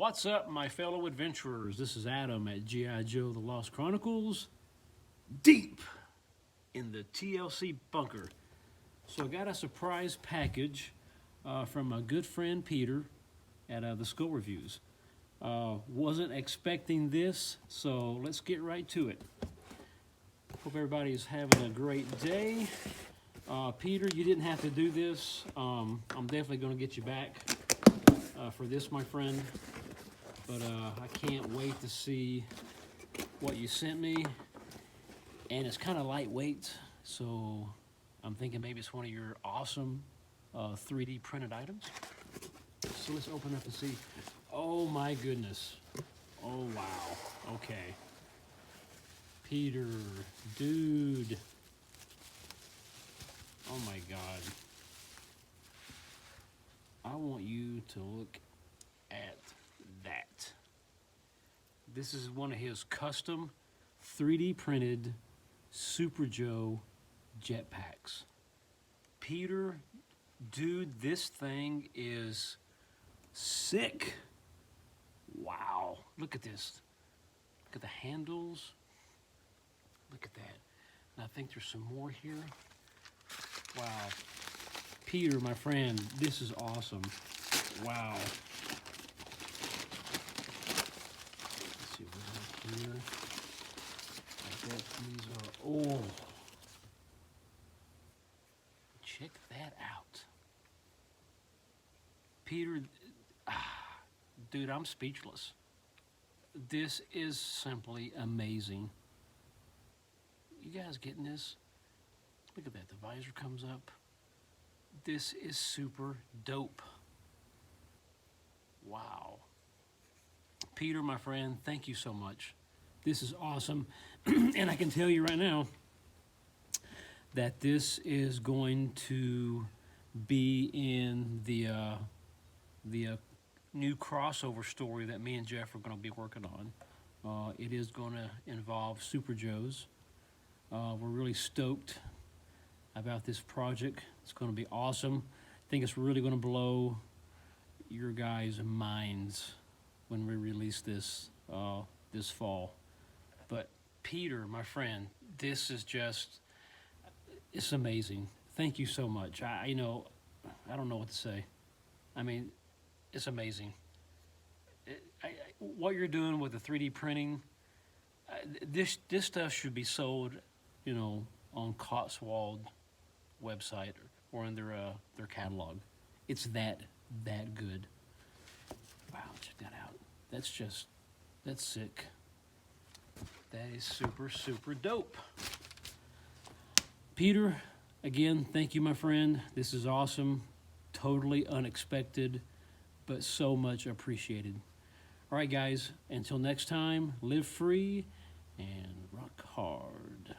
What's up, my fellow adventurers? This is Adam at G.I. Joe The Lost Chronicles, deep in the TLC bunker. So I got a surprise package from my good friend Peter at the Skull Reviews. Wasn't expecting this, so let's get right to it. Hope everybody is having a great day. Peter, you didn't have to do this. I'm definitely going to get you back for this, my friend. But I can't wait to see what you sent me. And it's kind of lightweight, so I'm thinking maybe it's one of your awesome 3D printed items. So let's open up and see. Oh my goodness. Oh wow. Okay. Peter, dude. Oh my God. I want you to look at that. This is one of his custom 3D printed SuperJoe jetpacks. Peter, dude, this thing is sick. Wow, look at this. Look at the handles. Look at that. And I think there's some more here. Wow. Peter, my friend, this is awesome. Wow. Let's see what's up here. I bet these are, oh. Check that out. Peter, dude, I'm speechless. This is simply amazing. You guys getting this? Look at that, the visor comes up. This is super dope. Wow. Peter, my friend, thank you so much. This is awesome. And I can tell you right now that this is going to be in the new crossover story that me and Jeff are going to be working on. It is going to involve SuperJoes. We're really stoked about this project. It's going to be awesome. I think it's really going to blow your guys' minds when we release this this fall. But Peter, my friend, this is just, it's amazing. Thank you so much. I don't know what to say. I mean, it's amazing. What you're doing with the 3D printing, this stuff should be sold, on Cotswold website or in their catalog. It's that good. Wow, check that out. That's sick. That is super dope. Peter, again, thank you, my friend. This is awesome. Totally unexpected, but so much appreciated. All right, guys, until next time, live free and rock hard.